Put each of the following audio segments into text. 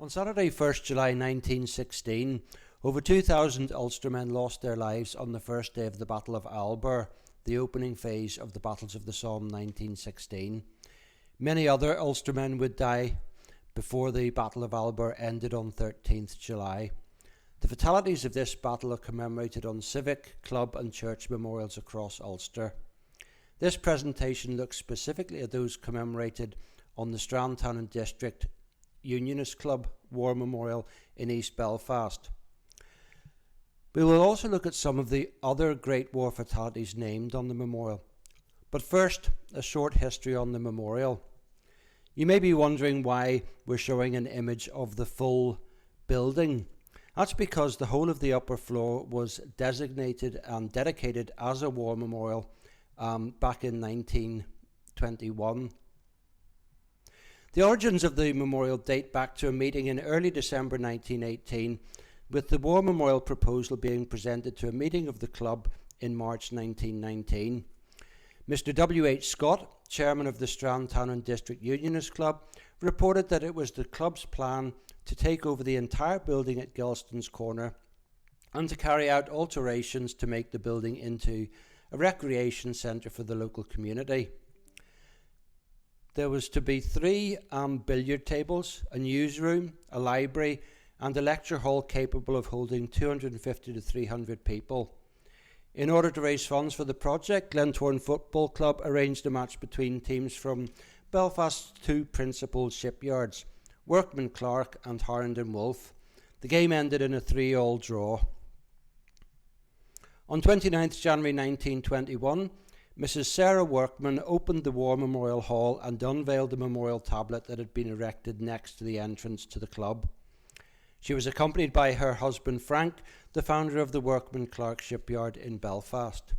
On Saturday, 1st July 1916, over 2,000 Ulstermen lost their lives on the first day of the Battle of Alba, the opening phase of the Battles of the Somme 1916. Many other Ulstermen would die before the Battle of Alba ended on 13th July. The fatalities of this battle are commemorated on civic, club and church memorials across Ulster. This presentation looks specifically at those commemorated on the Strandtown and District Unionist Club War Memorial in East Belfast. We will also look at some of the other Great War fatalities named on the memorial. But first, a short history on the memorial. You may be wondering why we're showing an image of the full building. That's because the whole of the upper floor was designated and dedicated as a war memorial back in 1921. The origins of the memorial date back to a meeting in early December 1918, with the War Memorial proposal being presented to a meeting of the club in March 1919. Mr. W.H. Scott, chairman of the Strandtown and District Unionist Club, reported that it was the club's plan to take over the entire building at Gilston's Corner and to carry out alterations to make the building into a recreation centre for the local community. There was to be 3 billiard tables, a newsroom, a library and a lecture hall capable of holding 250 to 300 people. In order to raise funds for the project, Glentoran Football Club arranged a match between teams from Belfast's 2 principal shipyards, Workman Clark and Harrington Wolff. The game ended in a 3-all draw. On 29th January 1921, Mrs. Sarah Workman opened the War Memorial Hall and unveiled the memorial tablet that had been erected next to the entrance to the club. She was accompanied by her husband Frank, the founder of the Workman Clark shipyard in Belfast.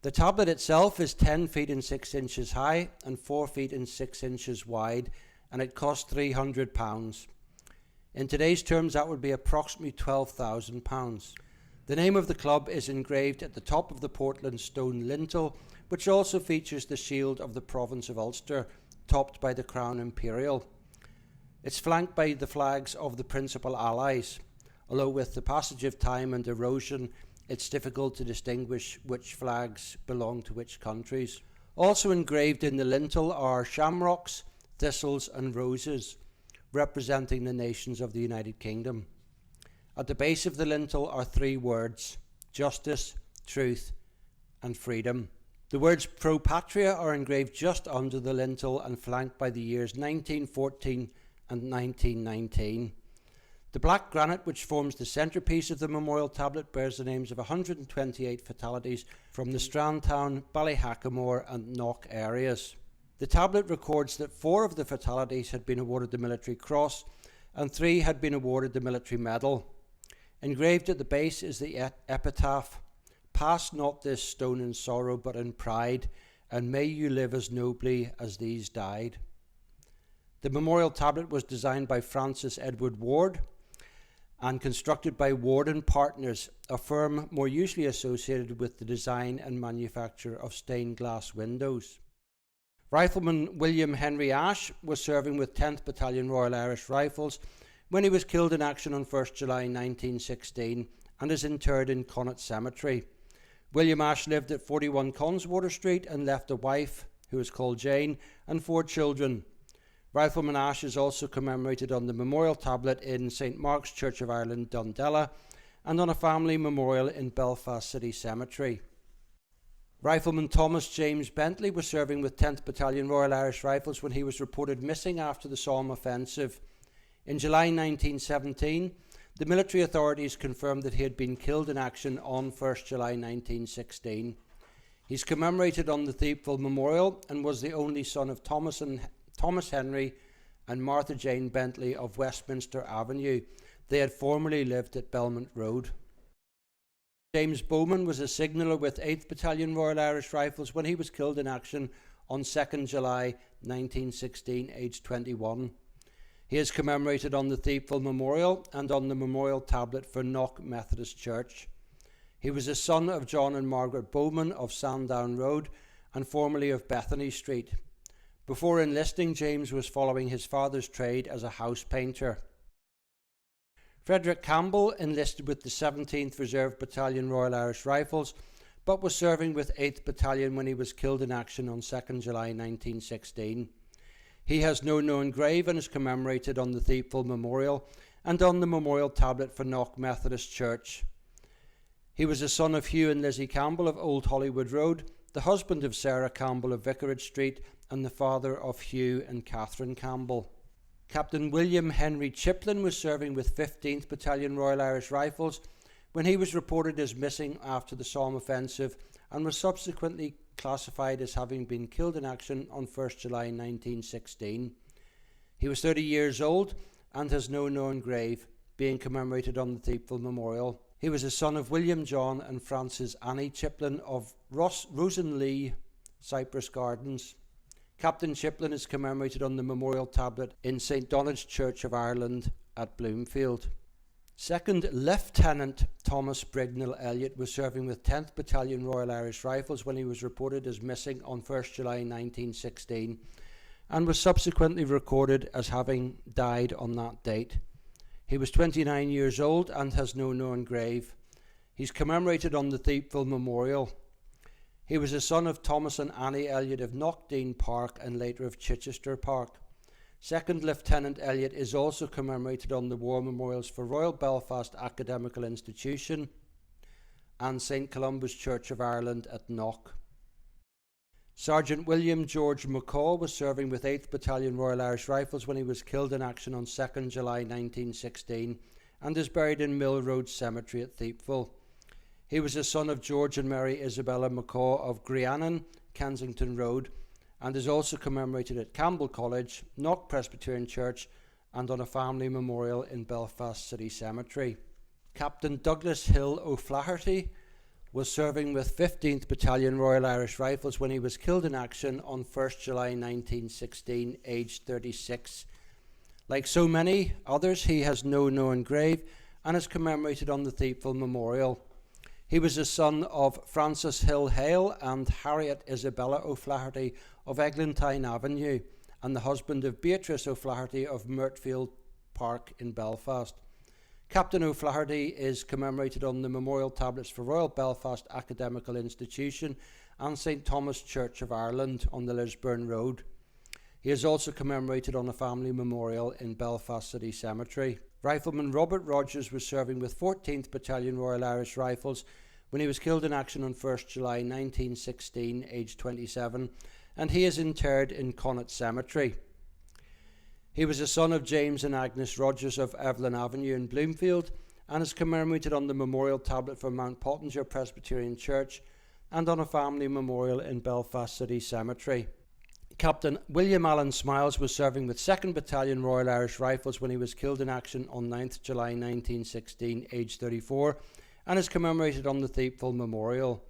The tablet itself is 10 feet and 6 inches high and 4 feet and 6 inches wide, and it cost £300. In today's terms, that would be approximately £12,000. The name of the club is engraved at the top of the Portland stone lintel, which also features the shield of the province of Ulster, topped by the Crown Imperial. It's flanked by the flags of the principal allies, although with the passage of time and erosion, it's difficult to distinguish which flags belong to which countries. Also engraved in the lintel are shamrocks, thistles and roses, representing the nations of the United Kingdom. At the base of the lintel are 3 words: justice, truth and freedom. The words Pro Patria are engraved just under the lintel and flanked by the years 1914 and 1919. The black granite which forms the centrepiece of the memorial tablet bears the names of 128 fatalities from the Strandtown, Ballyhackamore and Knock areas. The tablet records that 4 of the fatalities had been awarded the Military Cross and 3 had been awarded the Military Medal. Engraved at the base is the epitaph, "Pass not this stone in sorrow but in pride, and may you live as nobly as these died." The memorial tablet was designed by Francis Edward Ward and constructed by Ward and Partners, a firm more usually associated with the design and manufacture of stained glass windows. Rifleman William Henry Ashe was serving with 10th Battalion Royal Irish Rifles when he was killed in action on 1st July 1916 and is interred in Connaught Cemetery. William Ashe lived at 41 Conswater Street and left a wife, who was called Jane, and 4 children. Rifleman Ashe is also commemorated on the memorial tablet in St Mark's Church of Ireland, Dundela, and on a family memorial in Belfast City Cemetery. Rifleman Thomas James Bentley was serving with 10th Battalion Royal Irish Rifles when he was reported missing after the Somme offensive. In July 1917, the military authorities confirmed that he had been killed in action on 1st July 1916. He's commemorated on the Thiepval Memorial and was the only son of Thomas Henry and Martha Jane Bentley of Westminster Avenue. They had formerly lived at Belmont Road. James Bowman was a signaller with 8th Battalion Royal Irish Rifles when he was killed in action on 2nd July 1916, aged 21. He is commemorated on the Thiepval Memorial and on the memorial tablet for Knock Methodist Church. He was a son of John and Margaret Bowman of Sandown Road and formerly of Bethany Street. Before enlisting, James was following his father's trade as a house painter. Frederick Campbell enlisted with the 17th Reserve Battalion Royal Irish Rifles, but was serving with 8th Battalion when he was killed in action on 2nd July 1916. He has no known grave and is commemorated on the Thiepval Memorial and on the memorial tablet for Knock Methodist Church. He was the son of Hugh and Lizzie Campbell of Old Hollywood Road, the husband of Sarah Campbell of Vicarage Street, and the father of Hugh and Catherine Campbell. Captain William Henry Chiplin was serving with 15th Battalion Royal Irish Rifles when he was reported as missing after the Somme offensive and was subsequently classified as having been killed in action on 1st July 1916. He was 30 years old and has no known grave, being commemorated on the Thiepval Memorial. He was a son of William John and Frances Annie Chiplin of Rosenlee, Cypress Gardens. Captain Chiplin is commemorated on the memorial tablet in St Donald's Church of Ireland at Bloomfield. 2nd Lieutenant Thomas Brignall Elliott was serving with 10th Battalion Royal Irish Rifles when he was reported as missing on 1st July 1916 and was subsequently recorded as having died on that date. He was 29 years old and has no known grave. He's commemorated on the Thiepval Memorial. He was a son of Thomas and Annie Elliott of Knockdean Park and later of Chichester Park. 2nd Lieutenant Elliott is also commemorated on the war memorials for Royal Belfast Academical Institution and St Columba's Church of Ireland at Knock. Sergeant William George McCabe was serving with 8th Battalion Royal Irish Rifles when he was killed in action on 2nd July 1916 and is buried in Mill Road Cemetery at Thiepval. He was a son of George and Mary Isabella McCaw of Griannan, Kensington Road, and is also commemorated at Campbell College, Knock Presbyterian Church, and on a family memorial in Belfast City Cemetery. Captain Douglas Hill O'Flaherty was serving with 15th Battalion Royal Irish Rifles when he was killed in action on 1st July 1916, aged 36. Like so many others, he has no known grave and is commemorated on the Thiepval Memorial. He was the son of Francis Hill Hale and Harriet Isabella O'Flaherty of Eglantine Avenue and the husband of Beatrice O'Flaherty of Murtfield Park in Belfast. Captain O'Flaherty is commemorated on the memorial tablets for Royal Belfast Academical Institution and St Thomas Church of Ireland on the Lisburn Road. He is also commemorated on a family memorial in Belfast City Cemetery. Rifleman Robert Rogers was serving with 14th Battalion Royal Irish Rifles when he was killed in action on 1st July 1916, aged 27, and he is interred in Connaught Cemetery. He was a son of James and Agnes Rogers of Evelyn Avenue in Bloomfield and is commemorated on the memorial tablet for Mount Pottinger Presbyterian Church and on a family memorial in Belfast City Cemetery. Captain William Allen Smiles was serving with 2nd Battalion Royal Irish Rifles when he was killed in action on 9th July 1916, aged 34, and is commemorated on the Thiepval Memorial.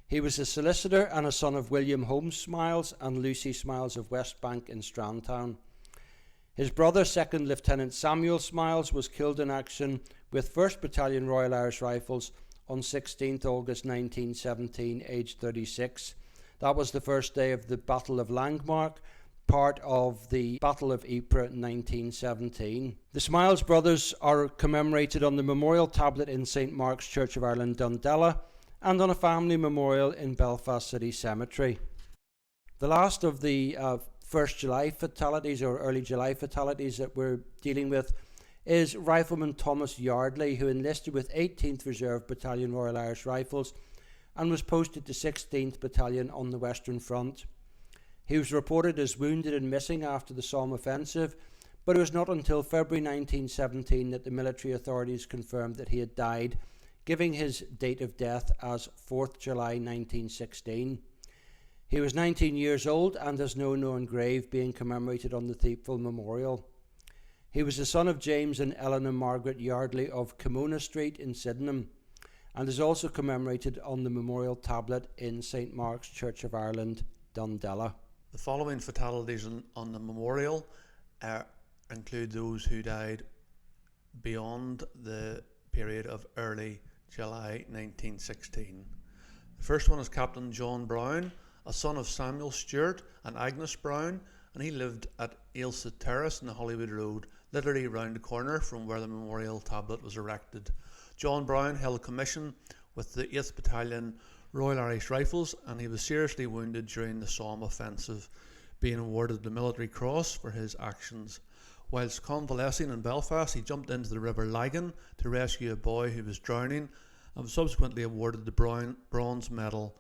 He was a solicitor and a son of William Holmes Smiles and Lucy Smiles of Westbank in Strandtown. His brother, 2nd Lieutenant Samuel Smiles, was killed in action with 1st Battalion Royal Irish Rifles on 16th August 1917, aged 36. That was the first day of the Battle of Langmark, part of the Battle of Ypres 1917. The Smiles brothers are commemorated on the memorial tablet in St Mark's Church of Ireland, Dundela, and on a family memorial in Belfast City Cemetery. The last of the 1st July fatalities or early July fatalities that we're dealing with is Rifleman Thomas Yardley, who enlisted with 18th Reserve Battalion Royal Irish Rifles and was posted to 16th Battalion on the Western Front. He was reported as wounded and missing after the Somme offensive, but it was not until February 1917 that the military authorities confirmed that he had died, giving his date of death as 4th July 1916. He was 19 years old and has no known grave, being commemorated on the Thiepval Memorial. He was the son of James and Eleanor Margaret Yardley of Kimona Street in Sydenham, and is also commemorated on the memorial tablet in St Mark's Church of Ireland, Dundela. The following fatalities on the memorial include those who died beyond the period of early July 1916. The first one is Captain John Brown, a son of Samuel Stewart and Agnes Brown, and he lived at Ailsa Terrace in the Hollywood Road, literally round the corner from where the memorial tablet was erected. John Brown held a commission with the 8th Battalion Royal Irish Rifles, and he was seriously wounded during the Somme offensive, being awarded the Military Cross for his actions. Whilst convalescing in Belfast, he jumped into the River Lagan to rescue a boy who was drowning, and was subsequently awarded the Bronze Medal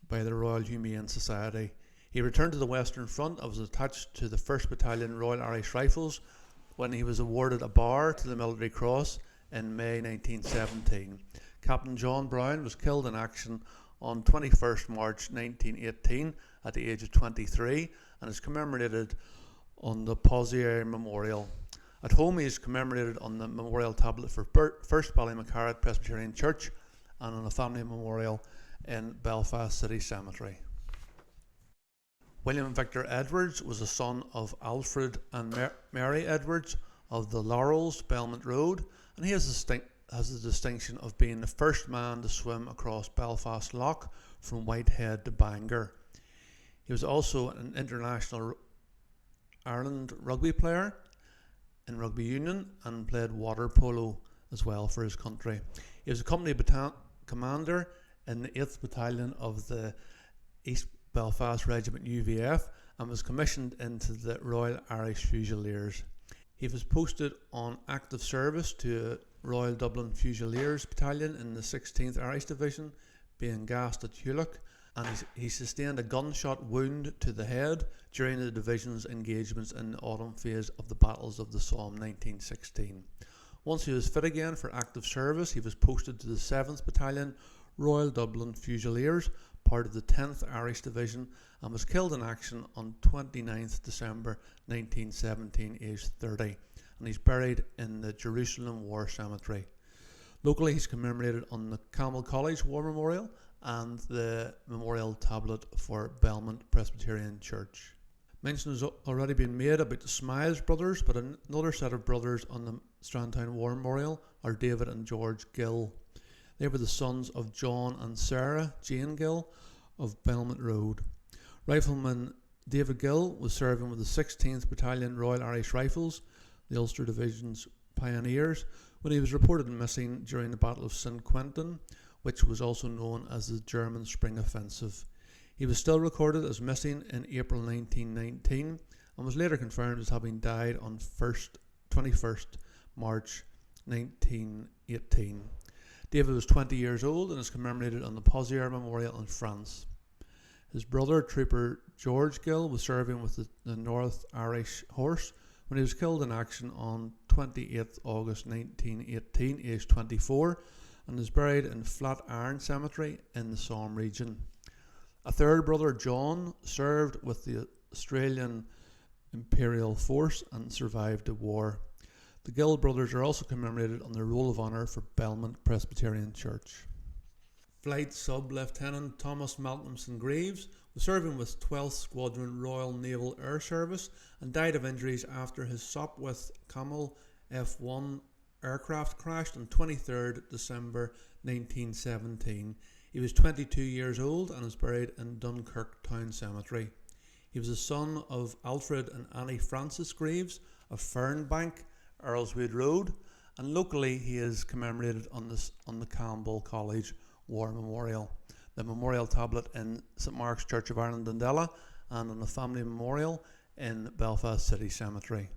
by the Royal Humane Society. He returned to the Western Front and was attached to the 1st Battalion Royal Irish Rifles when he was awarded a bar to the Military Cross in May 1917. Captain John Brown was killed in action on 21st March 1918 at the age of 23 and is commemorated on the Posier Memorial. At home, he is commemorated on the memorial tablet for First Ballymacarrett Presbyterian Church and on a family memorial in Belfast City Cemetery. William Victor Edwards was the son of Alfred and Mary Edwards of the Laurels, Belmont Road, and he has the distinction of being the first man to swim across Belfast Lough from Whitehead to Bangor. He was also an international Ireland rugby player in rugby union and played water polo as well for his country. He was a company commander in the 8th Battalion of the East Belfast Regiment UVF and was commissioned into the Royal Irish Fusiliers. He was posted on active service to Royal Dublin Fusiliers Battalion in the 16th Irish Division, being gassed at Hulloch, and he sustained a gunshot wound to the head during the division's engagements in the autumn phase of the battles of the Somme 1916. Once he was fit again for active service, he was posted to the 7th Battalion Royal Dublin Fusiliers, part of the 10th Irish Division, and was killed in action on 29th December 1917, aged 30, and he's buried in the Jerusalem War Cemetery. Locally, he's commemorated on the Camel College War Memorial and the memorial tablet for Belmont Presbyterian Church. Mention has already been made about the Smiles brothers, but another set of brothers on the Strandtown War Memorial are David and George Gill. They were the sons of John and Sarah Jane Gill of Belmont Road. Rifleman David Gill was serving with the 16th Battalion Royal Irish Rifles, the Ulster Division's pioneers, when he was reported missing during the Battle of St. Quentin, which was also known as the German Spring Offensive. He was still recorded as missing in April 1919 and was later confirmed as having died on 21st March 1918. David was 20 years old and is commemorated on the Posier Memorial in France. His brother, Trooper George Gill, was serving with the North Irish Horse when he was killed in action on 28th August 1918, aged 24, and is buried in Flatiron Cemetery in the Somme region. A third brother, John, served with the Australian Imperial Force and survived the war. The Gill brothers are also commemorated on the Roll of Honour for Belmont Presbyterian Church. Flight Sub-Lieutenant Thomas Malcolmson Greaves was serving with 12th Squadron Royal Naval Air Service and died of injuries after his Sopwith Camel F-1 aircraft crashed on 23rd December 1917. He was 22 years old and is buried in Dunkirk Town Cemetery. He was the son of Alfred and Annie Francis Greaves of Fernbank, Earlswood Road, and locally he is commemorated on the Campbell College War Memorial, the memorial tablet in St Mark's Church of Ireland, Dundela, and on the family memorial in Belfast City Cemetery.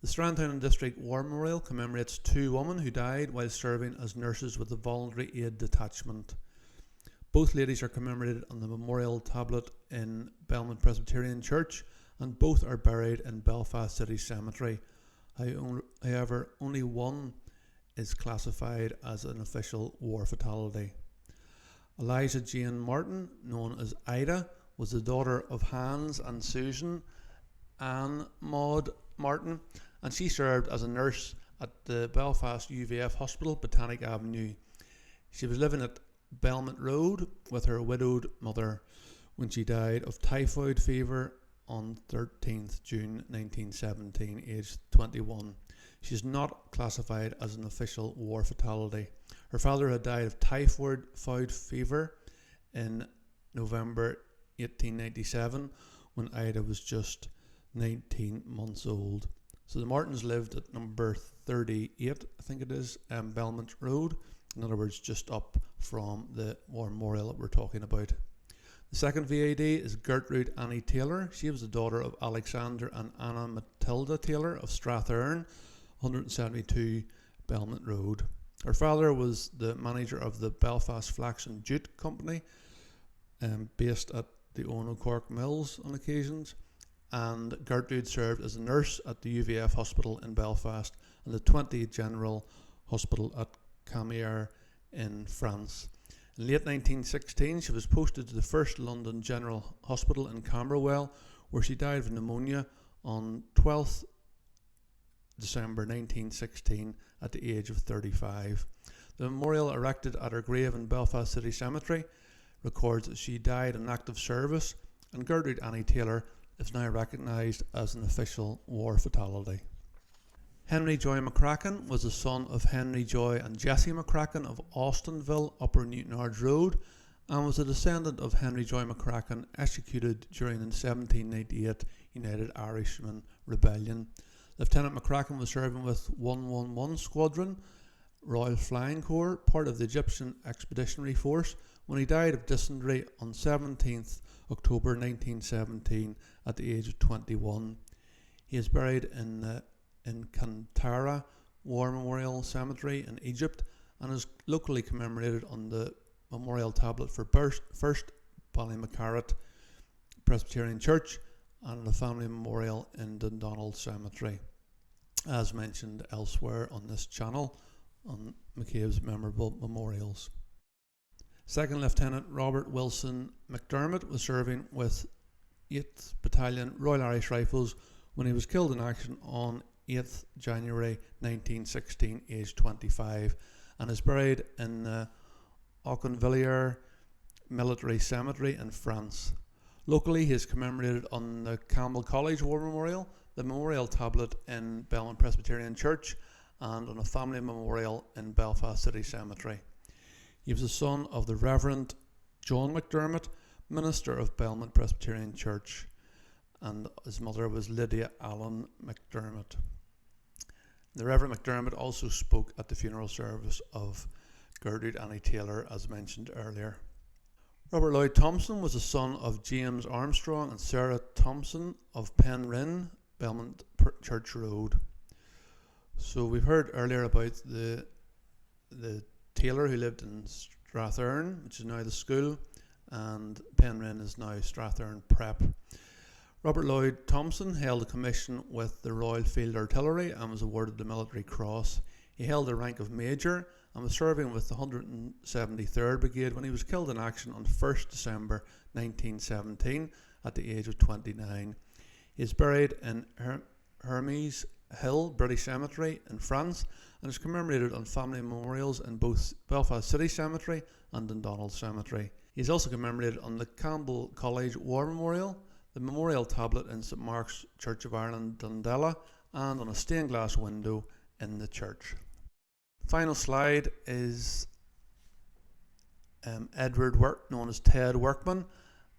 The Strandtown District War Memorial commemorates two women who died while serving as nurses with the Voluntary Aid Detachment. Both ladies are commemorated on the memorial tablet in Belmont Presbyterian Church, and both are buried in Belfast City Cemetery. However, only one is classified as an official war fatality. Eliza Jane Martin, known as Ida, was the daughter of Hans and Susan Ann Maud Martin, and she served as a nurse at the Belfast UVF Hospital, Botanic Avenue. She was living at Belmont Road with her widowed mother when she died of typhoid fever on 13th June 1917, aged 21. She is not classified as an official war fatality. Her father had died of typhoid fever in November 1897 when Ida was just 19 months old. So the Martins lived at number 38, I think it is, Belmont Road. In other words, just up from the War Memorial that we're talking about. The second VAD is Gertrude Annie Taylor. She was the daughter of Alexander and Anna Matilda Taylor of Strathearn, 172 Belmont Road. Her father was the manager of the Belfast Flax and Jute Company, based at the Ono Cork Mills on occasions, and Gertrude served as a nurse at the UVF Hospital in Belfast and the 20th General Hospital at Camier in France. In late 1916, she was posted to the first London General Hospital in Camberwell, where she died of pneumonia on 12th December 1916 at the age of 35. The memorial erected at her grave in Belfast City Cemetery records that she died in active service, and Gertrude Annie Taylor is now recognised as an official war fatality. Henry Joy McCracken was the son of Henry Joy and Jessie McCracken of Austinville, Upper Newtonards Road, and was a descendant of Henry Joy McCracken, executed during the 1798 United Irishman Rebellion. Lieutenant McCracken was serving with 111 Squadron, Royal Flying Corps, part of the Egyptian Expeditionary Force, when he died of dysentery on 17th October 1917 at the age of 21. He is buried in Kantara War Memorial Cemetery in Egypt and is locally commemorated on the memorial tablet for First Ballymaccarrett Presbyterian Church and the family memorial in Dundonald Cemetery, as mentioned elsewhere on this channel on McCabe's memorable memorials. Second Lieutenant Robert Wilson McDermott was serving with 8th Battalion Royal Irish Rifles when he was killed in action on 8th January 1916, aged 25, and is buried in Auchinvilliers Military Cemetery in France. Locally, he is commemorated on the Campbell College War Memorial, the memorial tablet in Belmont Presbyterian Church, and on a family memorial in Belfast City Cemetery. He was the son of the Reverend John McDermott, minister of Belmont Presbyterian Church, and his mother was Lydia Allen McDermott. The Reverend McDermott also spoke at the funeral service of Gertrude Annie Taylor, as mentioned earlier. Robert Lloyd Thompson was the son of James Armstrong and Sarah Thompson of Penryn, Belmont Church Road. So we've heard earlier about the Taylor who lived in Strathearn, which is now the school, and Penryn is now Strathearn Prep. Robert Lloyd Thompson held a commission with the Royal Field Artillery and was awarded the Military Cross. He held the rank of Major and was serving with the 173rd Brigade when he was killed in action on 1st December 1917 at the age of 29. He is buried in Hermes Hill British Cemetery in France and is commemorated on family memorials in both Belfast City Cemetery and Dundonald Cemetery. He is also commemorated on the Campbell College War Memorial, the memorial tablet in St Mark's Church of Ireland, Dundela, and on a stained glass window in the church. The final slide is Edward known as Ted Workman,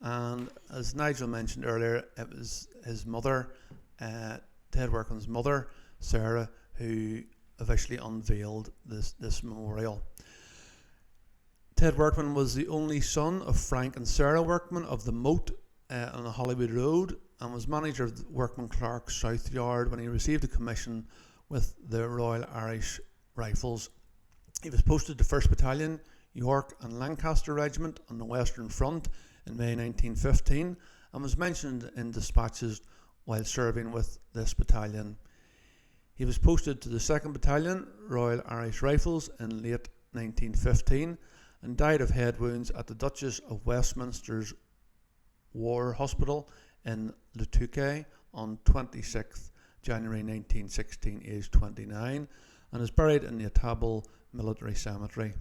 and as Nigel mentioned earlier, it was his mother, Ted Workman's mother, Sarah, who officially unveiled this memorial. Ted Workman was the only son of Frank and Sarah Workman of the Moat on the Hollywood Road, and was manager of the Workman Clark South Yard when he received a commission with the Royal Irish Rifles. He was posted to 1st Battalion, York and Lancaster Regiment on the Western Front in May 1915 and was mentioned in dispatches while serving with this battalion. He was posted to the 2nd Battalion, Royal Irish Rifles in late 1915 and died of head wounds at the Duchess of Westminster's War Hospital in Le Touquet on 26th January 1916, aged 29, and is buried in the Attabel Military Cemetery.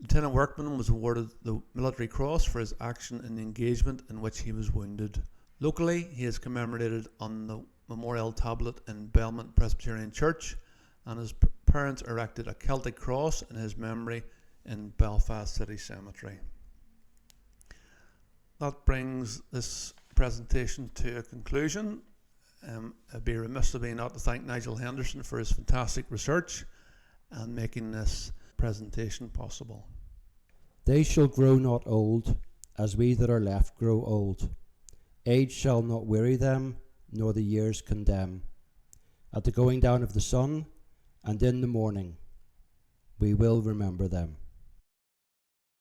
Lieutenant Workman was awarded the Military Cross for his action in the engagement in which he was wounded. Locally, he is commemorated on the memorial tablet in Belmont Presbyterian Church, and his parents erected a Celtic cross in his memory in Belfast City Cemetery. That brings this presentation to a conclusion. I'd be remiss of me not to thank Nigel Henderson for his fantastic research and making this presentation possible. They shall grow not old, as we that are left grow old. Age shall not weary them, nor the years condemn. At the going down of the sun, and in the morning, we will remember them.